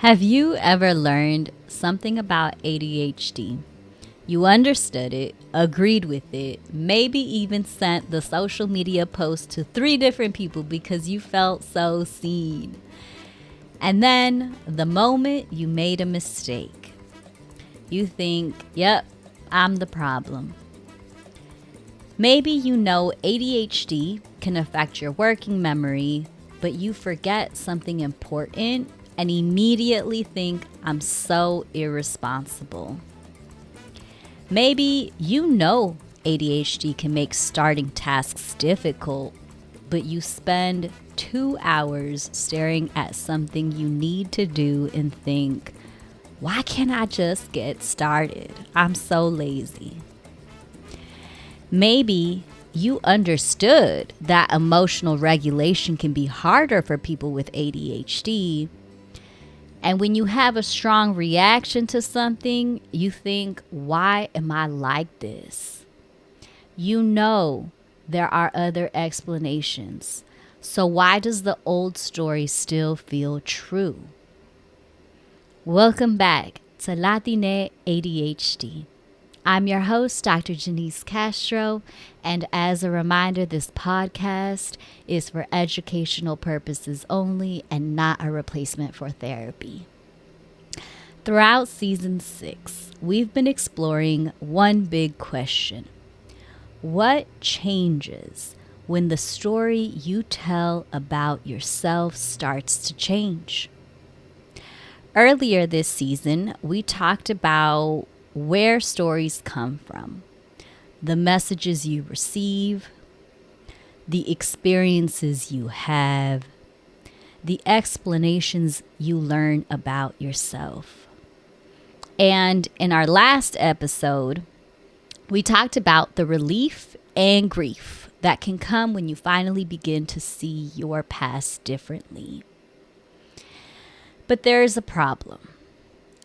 Have you ever learned something about ADHD? You understood it, agreed with it, maybe even sent the social media post to 3 different people because you felt so seen. And then, the moment you made a mistake, you think, yep, I'm the problem. Maybe you know ADHD can affect your working memory, but you forget something important and immediately think, I'm so irresponsible. Maybe you know ADHD can make starting tasks difficult, but you spend 2 hours staring at something you need to do and think, why can't I just get started? I'm so lazy. Maybe you understood that emotional regulation can be harder for people with ADHD. And when you have a strong reaction to something, you think, why am I like this? You know there are other explanations. So why does the old story still feel true? Welcome back to Latine ADHD. I'm your host, Dr. Janice Castro, and as a reminder, this podcast is for educational purposes only and not a replacement for therapy. Throughout season 6, we've been exploring one big question. What changes when the story you tell about yourself starts to change? Earlier this season, we talked about where stories come from, the messages you receive, the experiences you have, the explanations you learn about yourself. And in our last episode, we talked about the relief and grief that can come when you finally begin to see your past differently. But there is a problem.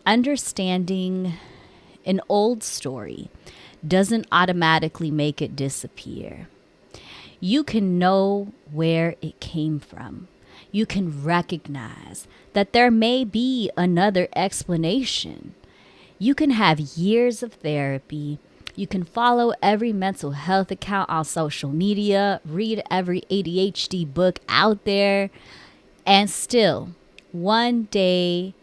Understanding an old story doesn't automatically make it disappear. You can know where it came from. You can recognize that there may be another explanation. You can have years of therapy. You can follow every mental health account on social media, read every ADHD book out there, and still, one day,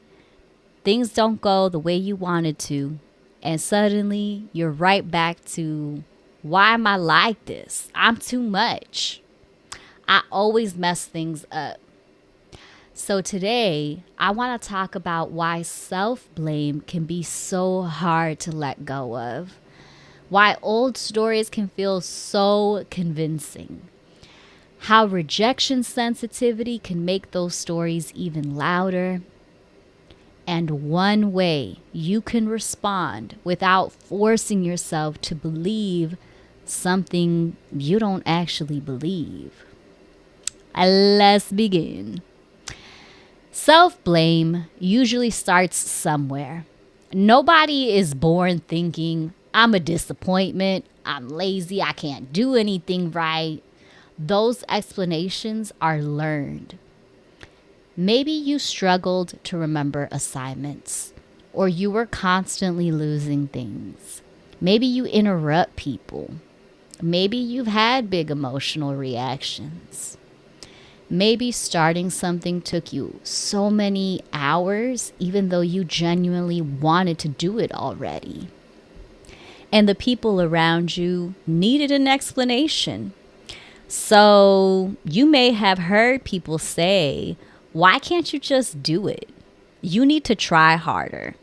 things don't go the way you wanted to. And suddenly you're right back to, why am I like this? I'm too much. I always mess things up. So today, I want to talk about why self-blame can be so hard to let go of. Why old stories can feel so convincing. How rejection sensitivity can make those stories even louder. And one way you can respond without forcing yourself to believe something you don't actually believe. Let's begin. Self-blame usually starts somewhere. Nobody is born thinking, I'm a disappointment, I'm lazy, I can't do anything right. Those explanations are learned. Maybe you struggled to remember assignments, or you were constantly losing things. Maybe you interrupt people. Maybe you've had big emotional reactions. Maybe starting something took you so many hours, even though you genuinely wanted to do it already. And the people around you needed an explanation. So you may have heard people say, why can't you just do it? You need to try harder.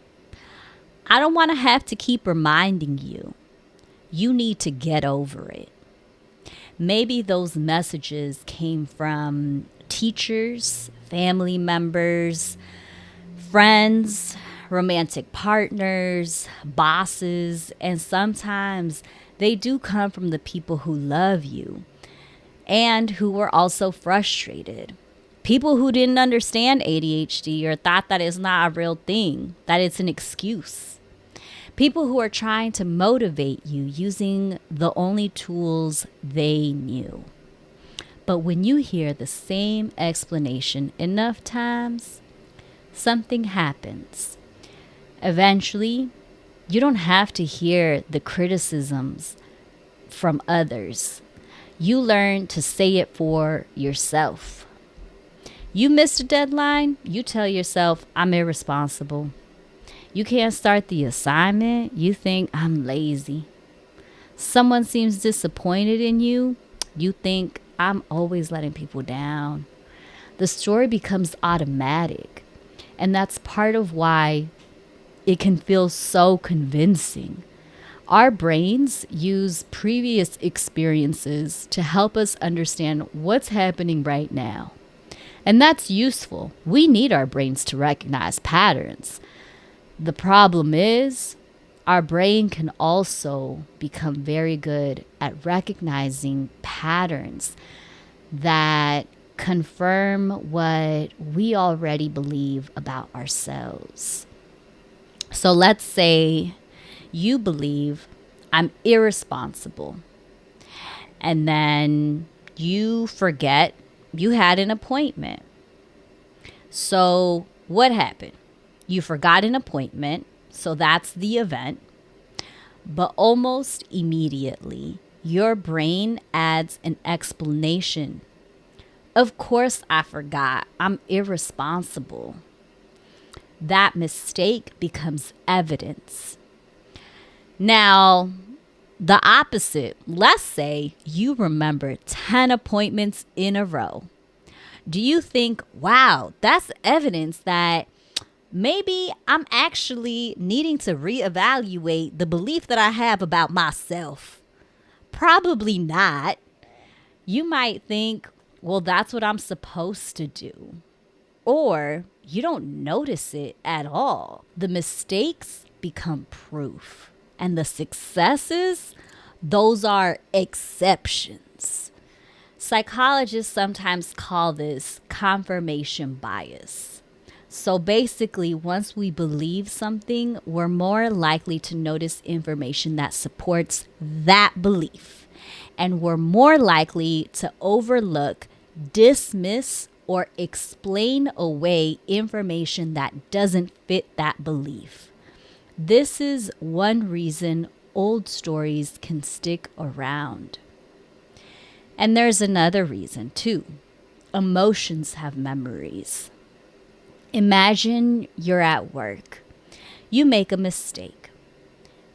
I don't want to have to keep reminding you. You need to get over it. Maybe those messages came from teachers, family members, friends, romantic partners, bosses, and sometimes they do come from the people who love you and who were also frustrated. People who didn't understand ADHD or thought that it's not a real thing, that it's an excuse. People who are trying to motivate you using the only tools they knew. But when you hear the same explanation enough times, something happens. Eventually, you don't have to hear the criticisms from others. You learn to say it for yourself. You missed a deadline, you tell yourself, I'm irresponsible. You can't start the assignment, you think, I'm lazy. Someone seems disappointed in you, you think, I'm always letting people down. The story becomes automatic. And that's part of why it can feel so convincing. Our brains use previous experiences to help us understand what's happening right now. And that's useful. We need our brains to recognize patterns. The problem is, our brain can also become very good at recognizing patterns that confirm what we already believe about ourselves. So let's say you believe I'm irresponsible, and then you forget you had an appointment. So what happened? You forgot an appointment, so that's the event. But almost immediately, your brain adds an explanation. Of course I forgot. I'm irresponsible. That mistake becomes evidence. Now, the opposite. Let's say you remember 10 appointments in a row. Do you think, wow, that's evidence that maybe I'm actually needing to reevaluate the belief that I have about myself? Probably not. You might think, well, that's what I'm supposed to do. Or you don't notice it at all. The mistakes become proof. And the successes, those are exceptions. Psychologists sometimes call this confirmation bias. So basically, once we believe something, we're more likely to notice information that supports that belief. And we're more likely to overlook, dismiss, or explain away information that doesn't fit that belief. This is one reason old stories can stick around. And there's another reason too. Emotions have memories. Imagine you're at work. You make a mistake.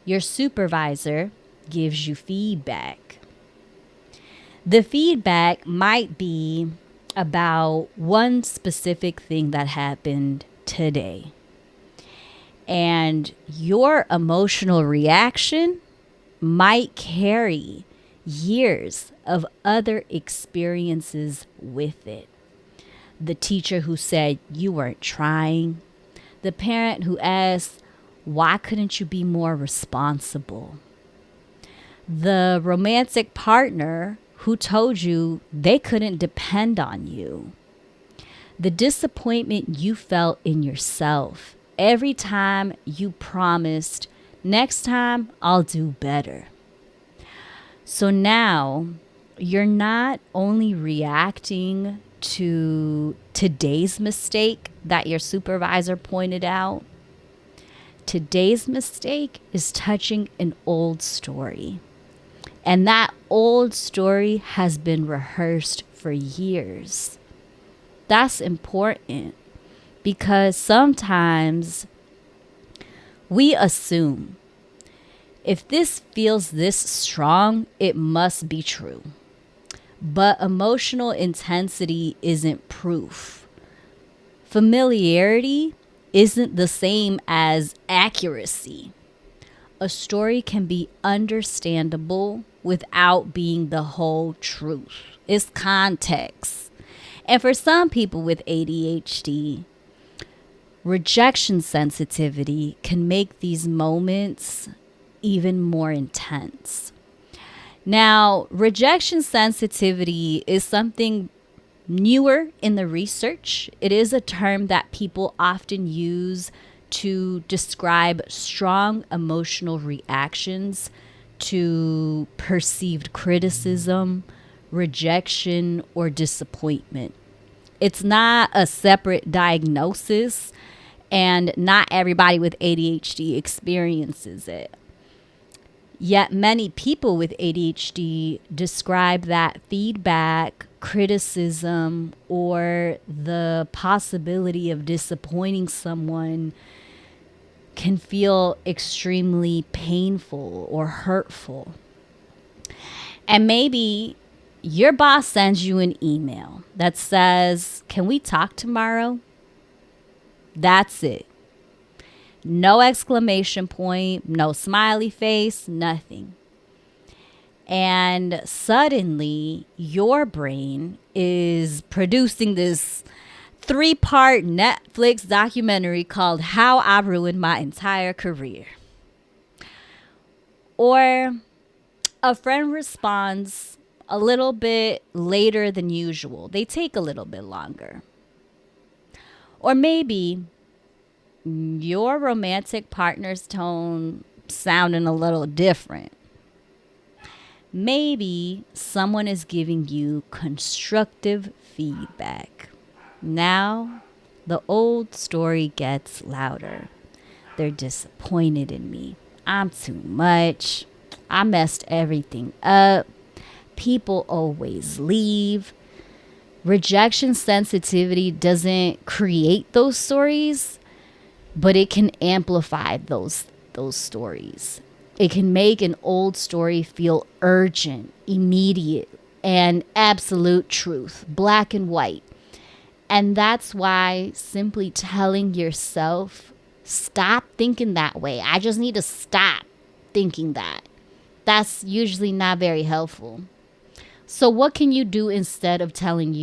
Your supervisor gives you feedback. The feedback might be about one specific thing that happened today. And your emotional reaction might carry years of other experiences with it. The teacher who said you weren't trying. The parent who asked, why couldn't you be more responsible? The romantic partner who told you they couldn't depend on you. The disappointment you felt in yourself every time you promised, next time I'll do better. So now you're not only reacting to today's mistake that your supervisor pointed out. Today's mistake is touching an old story. And that old story has been rehearsed for years. That's important because sometimes we assume if this feels this strong, it must be true. But emotional intensity isn't proof. Familiarity isn't the same as accuracy. A story can be understandable without being the whole truth. It's context. And for some people with ADHD, rejection sensitivity can make these moments even more intense. Now, rejection sensitivity is something newer in the research. It is a term that people often use to describe strong emotional reactions to perceived criticism, rejection, or disappointment. It's not a separate diagnosis, and not everybody with ADHD experiences it. Yet many people with ADHD describe that feedback, criticism, or the possibility of disappointing someone can feel extremely painful or hurtful. And maybe your boss sends you an email that says, "Can we talk tomorrow?" That's it. No exclamation point, no smiley face, nothing. And suddenly your brain is producing this 3-part Netflix documentary called How I Ruined My Entire Career. Or a friend responds a little bit later than usual. They take a little bit longer. Or maybe your romantic partner's tone sounding a little different. Maybe someone is giving you constructive feedback. Now, the old story gets louder. They're disappointed in me. I'm too much. I messed everything up. People always leave. Rejection sensitivity doesn't create those stories, but it can amplify those stories. It can make an old story feel urgent, immediate, and absolute truth, black and white. And that's why simply telling yourself, stop thinking that way. I just need to stop thinking that. That's usually not very helpful. So what can you do instead of telling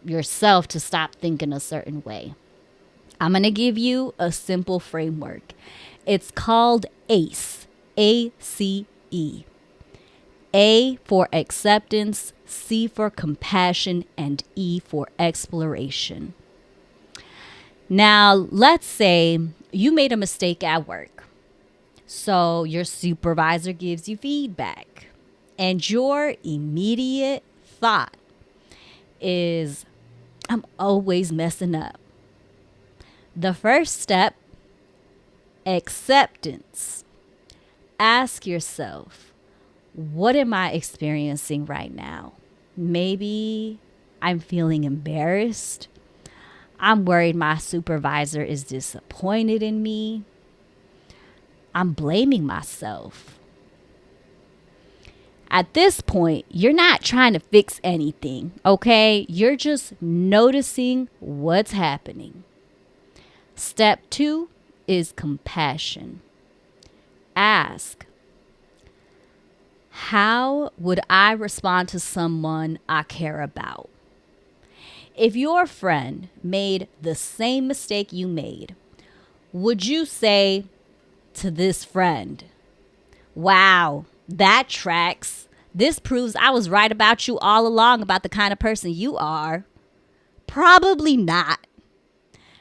yourself to stop thinking a certain way? I'm going to give you a simple framework. It's called ACE, A-C-E. A for acceptance, C for compassion, and E for exploration. Now, let's say you made a mistake at work. So your supervisor gives you feedback, and your immediate thought is, I'm always messing up. The first step, acceptance. Ask yourself, what am I experiencing right now? Maybe I'm feeling embarrassed. I'm worried my supervisor is disappointed in me. I'm blaming myself. At this point, you're not trying to fix anything, okay? You're just noticing what's happening. Step 2 is compassion. Ask, how would I respond to someone I care about? If your friend made the same mistake you made, would you say to this friend, "Wow, that tracks. This proves I was right about you all along about the kind of person you are"? Probably not.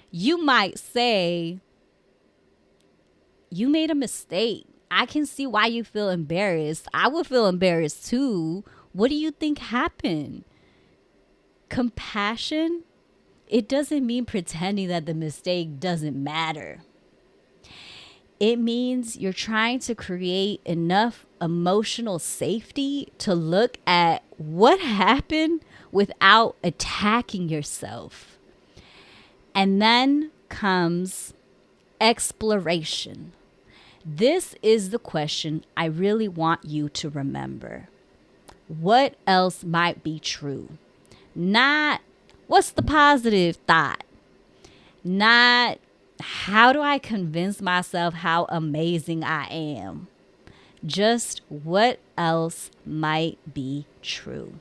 You might say, "You made a mistake. I can see why you feel embarrassed. I would feel embarrassed too. What do you think happened?" Compassion, it doesn't mean pretending that the mistake doesn't matter. It means you're trying to create enough emotional safety to look at what happened without attacking yourself. And then comes exploration. This is the question I really want you to remember. What else might be true? Not what's the positive thought? Not how do I convince myself how amazing I am? Just what else might be true?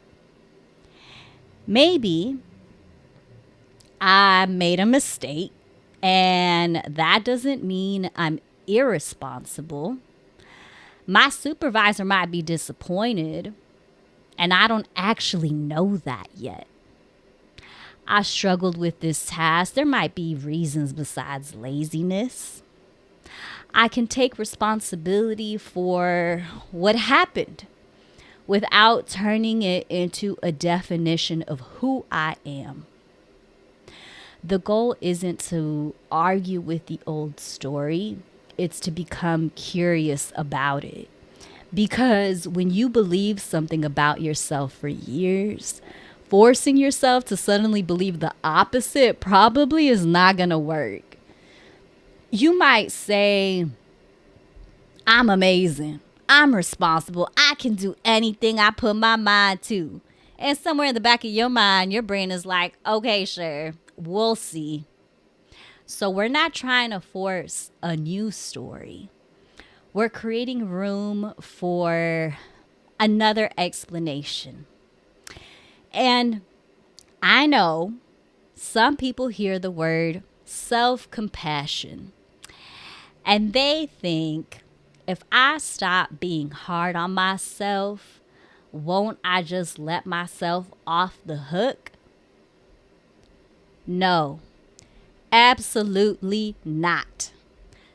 Maybe I made a mistake, and that doesn't mean I'm irresponsible. My supervisor might be disappointed, and I don't actually know that yet. I struggled with this task. There might be reasons besides laziness. I can take responsibility for what happened without turning it into a definition of who I am. The goal isn't to argue with the old story, it's to become curious about it. Because when you believe something about yourself for years, forcing yourself to suddenly believe the opposite probably is not going to work. You might say, I'm amazing. I'm responsible. I can do anything I put my mind to. And somewhere in the back of your mind, your brain is like, okay, sure, we'll see. So we're not trying to force a new story. We're creating room for another explanation. And I know some people hear the word self-compassion and they think, if I stop being hard on myself, won't I just let myself off the hook? No, absolutely not.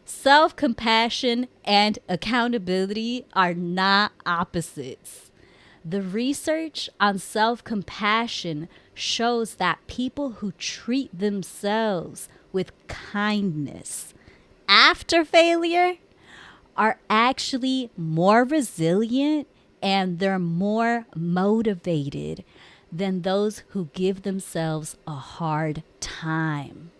Self-compassion and accountability are not opposites. The research on self-compassion shows that people who treat themselves with kindness after failure are actually more resilient and they're more motivated than those who give themselves a hard time.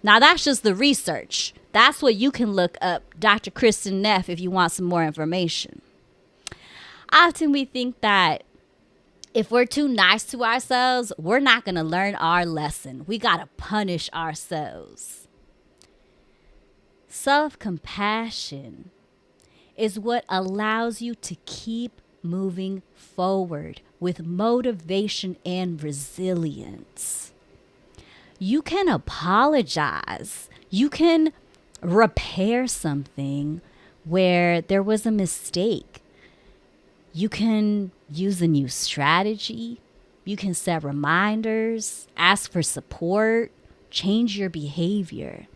Now, that's just the research. That's what you can look up, Dr. Kristen Neff, if you want some more information. Often we think that if we're too nice to ourselves, we're not going to learn our lesson. We got to punish ourselves. Self-compassion is what allows you to keep moving forward with motivation and resilience. You can apologize. You can repair something where there was a mistake. You can use a new strategy. You can set reminders, ask for support, change your behavior.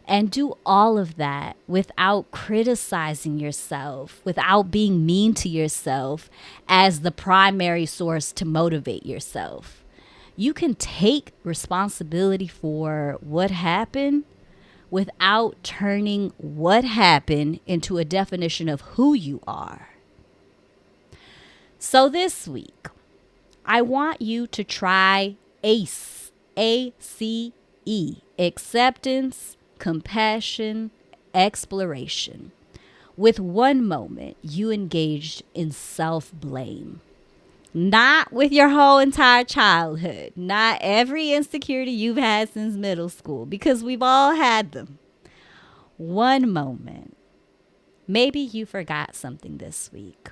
And do all of that without criticizing yourself, without being mean to yourself as the primary source to motivate yourself. You can take responsibility for what happened without turning what happened into a definition of who you are. So this week, I want you to try ACE, A-C-E, acceptance, compassion, exploration. With one moment, you engaged in self-blame. Not with your whole entire childhood. Not every insecurity you've had since middle school, because we've all had them. One moment. Maybe you forgot something this week.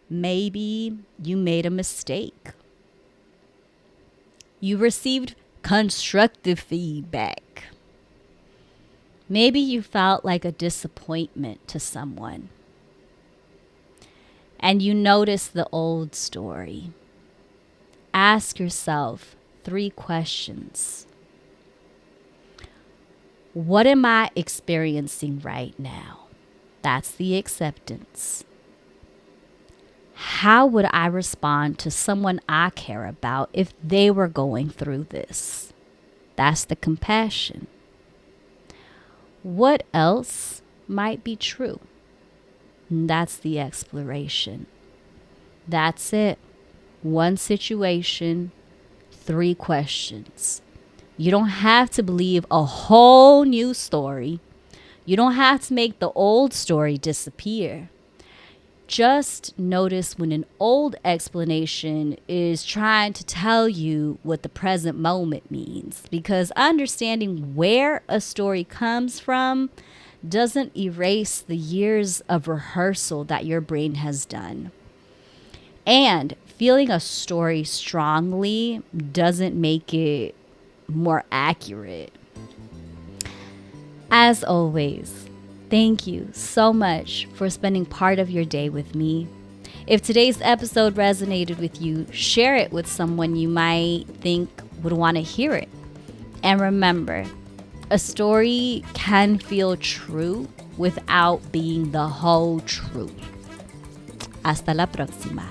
Maybe you made a mistake. You received constructive feedback. Maybe you felt like a disappointment to someone. And you notice the old story. Ask yourself 3 questions. What am I experiencing right now? That's the acceptance. How would I respond to someone I care about if they were going through this? That's the compassion. What else might be true? That's the exploration. That's it. 1 situation, 3 questions. You don't have to believe a whole new story. You don't have to make the old story disappear. Just notice when an old explanation is trying to tell you what the present moment means, because understanding where a story comes from doesn't erase the years of rehearsal that your brain has done. And feeling a story strongly doesn't make it more accurate. As always, thank you so much for spending part of your day with me. If today's episode resonated with you, share it with someone you might think would want to hear it. And remember, a story can feel true without being the whole truth. Hasta la próxima.